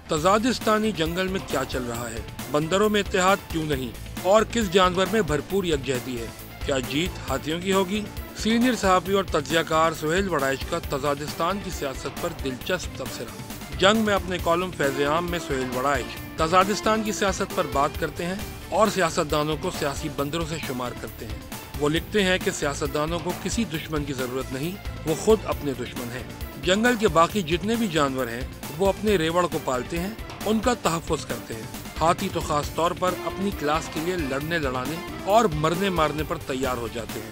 तजादिस्तानी जंगल में क्या चल रहा है, बंदरों में इत्तेहाद क्यों नहीं और किस जानवर में भरपूर यकजहती है, क्या जीत हाथियों की होगी? सीनियर सहाफ़ी और तज्ज़ियाकार सुहेल वड़ाइच का तजादिस्तान की सियासत पर दिलचस्प तबसरा। जंग में अपने कॉलम फैज़-ए-आम में सुहेल वड़ाइच तजादिस्तान की सियासत पर बात करते हैं और सियासतदानों को सियासी बंदरों से शुमार करते हैं। वो लिखते हैं कि सियासतदानों को किसी दुश्मन की जरूरत नहीं, वो खुद अपने दुश्मन हैं। जंगल के बाकी जितने भी जानवर हैं वो अपने रेवड़ को पालते हैं, उनका तहफ़्फ़ुज़ करते हैं। हाथी तो खास तौर पर अपनी क्लास के लिए लड़ने लड़ाने और मरने मारने पर तैयार हो जाते हैं,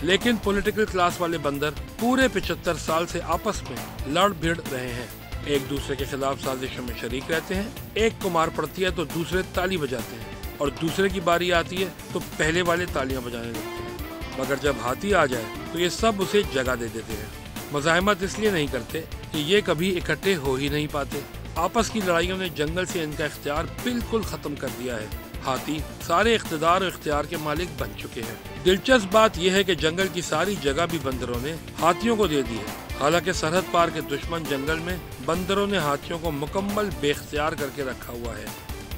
लेकिन पॉलिटिकल क्लास वाले बंदर पूरे 75 साल से आपस में लड़ भिड़ रहे हैं, एक दूसरे के खिलाफ साजिशों में शरीक रहते हैं। एक को मार पड़ती है तो दूसरे ताली बजाते हैं और दूसरे की बारी आती है तो पहले वाले तालियां बजाने लगते हैं। मगर जब हाथी आ जाए तो ये सब उसे जगह दे देते हैं। मज़ाहमत इसलिए नहीं करते कि ये कभी इकट्ठे हो ही नहीं पाते। आपस की लड़ाइयों ने जंगल से इनका इख्तियार बिल्कुल खत्म कर दिया है। हाथी सारे इख्तिदार और इख्तियार के मालिक बन चुके हैं। दिलचस्प बात यह है कि जंगल की सारी जगह भी बंदरों ने हाथियों को दे दी है। हालांकि सरहद पार के दुश्मन जंगल में बंदरों ने हाथियों को मुकम्मल बेख्तियार करके रखा हुआ है।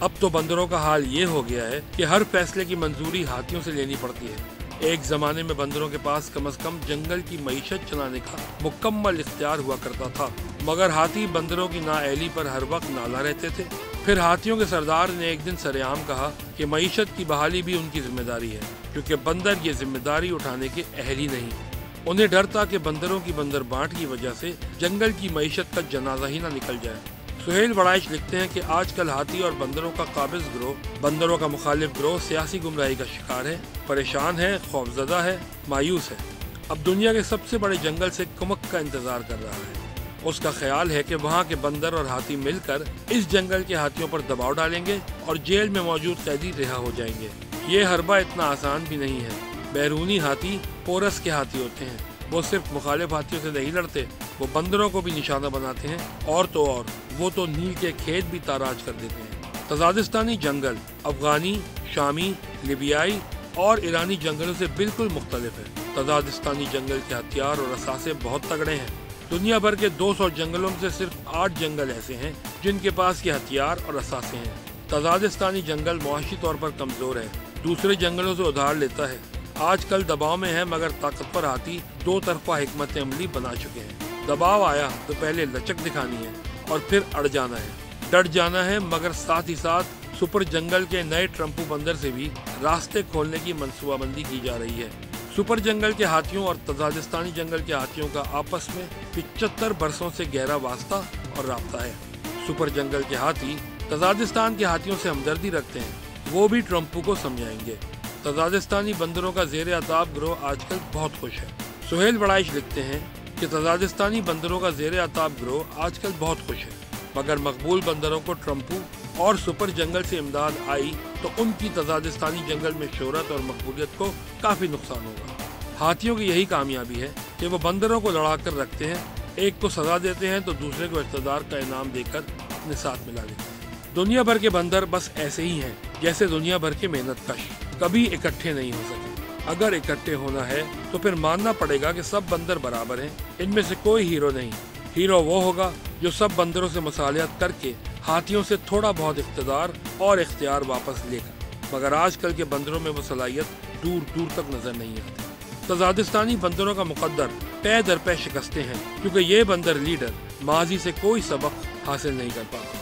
अब तो बंदरों का हाल ये हो गया है कि हर फैसले की मंजूरी हाथियों से लेनी पड़ती है। एक जमाने में बंदरों के पास कम से कम जंगल की मईशत चलाने का मुकम्मल इख्तियार हुआ करता था, मगर हाथी बंदरों की नाअहली पर हर वक्त नाला रहते थे। फिर हाथियों के सरदार ने एक दिन सरेआम कहा कि मईशत की बहाली भी उनकी जिम्मेदारी है, क्योंकि बंदर ये जिम्मेदारी उठाने के अहल ही नहीं। उन्हें डर था कि बंदरों की बंदर बांट की वजह से जंगल की मईशत का जनाजा ही न निकल जाए। सुहेल वड़ाइच लिखते हैं कि आजकल हाथी और बंदरों का काबिज गिरोह, बंदरों का मुखालिफ गिरोह सियासी गुमराही का शिकार है, परेशान है, खौफजदा है, मायूस है। अब दुनिया के सबसे बड़े जंगल से कुमक का इंतजार कर रहा है। उसका ख्याल है कि वहाँ के बंदर और हाथी मिलकर इस जंगल के हाथियों पर दबाव डालेंगे और जेल में मौजूद कैदी रिहा हो जाएंगे। ये हरबा इतना आसान भी नहीं है। बैरूनी हाथी पोरस के हाथी होते हैं, वो सिर्फ मुखालिफ हाथियों से नहीं लड़ते, वो बंदरों को भी निशाना बनाते हैं और तो और वो तो नील के खेत भी ताराज कर देते हैं। तजादिस्तानी जंगल अफगानी, शामी, लिबियाई और ईरानी जंगलों से बिल्कुल मुख्तलिफ है। तजादिस्तानी जंगल के हथियार और असासे बहुत तगड़े हैं। दुनिया भर के 200 जंगलों में से सिर्फ 8 जंगल ऐसे हैं जिनके पास ये हथियार और असासे हैं। तजादिस्तानी जंगल मुआशी तौर पर कमजोर है, दूसरे जंगलों से उधार लेता है। आजकल दबाव में है, मगर ताकतवर हाथी दो तरफा हिकमत अमली बना चुके हैं। दबाव आया तो पहले लचक दिखानी है और फिर अड़ जाना है, डट जाना है, मगर साथ ही साथ सुपर जंगल के नए ट्रम्पू बंदर से भी रास्ते खोलने की मंसूबाबंदी की जा रही है। सुपर जंगल के हाथियों और तजादिस्तानी जंगल के हाथियों का आपस में 75 बरसों से गहरा वास्ता और राब्ता है। सुपर जंगल के हाथी तजादिस्तान के हाथियों से हमदर्दी रखते हैं, वो भी ट्रम्पू को समझाएंगे। तजादिस्तानी बंदरों का ज़ेर अताब गिरोह आजकल बहुत खुश है। सुहेल वड़ाइच लिखते हैं कि तजादिस्तानी बंदरों का ज़ेर अताब गिरोह आजकल बहुत खुश है, मगर मकबूल बंदरों को ट्रम्पू और सुपर जंगल से इमदाद आई तो उनकी तजादिस्तानी जंगल में शोहरत और मकबूलियत को काफ़ी नुकसान होगा। हाथियों की यही कामयाबी है कि वो बंदरों को लड़ा कर रखते हैं, एक को सजा देते हैं तो दूसरे को इक़्तिदार का इनाम देकर अपने साथ मिला लेते हैं। दुनिया भर के बंदर बस ऐसे ही हैं जैसे दुनिया भर के मेहनत कश, कभी इकट्ठे नहीं हो सके। अगर इकट्ठे होना है तो फिर मानना पड़ेगा कि सब बंदर बराबर हैं, इनमें से कोई हीरो नहीं। हीरो वो होगा जो सब बंदरों से मसालियत करके हाथियों से थोड़ा बहुत इक़्तिदार और इख्तियार वापस लेगा, मगर आजकल के बंदरों में वो सलाहियत दूर दूर तक नजर नहीं आती। तजादिस्तानी बंदरों का मुकद्दर पै दर पै शिकस्ते हैं, क्योंकि ये बंदर लीडर माजी से कोई सबक हासिल नहीं कर पाता।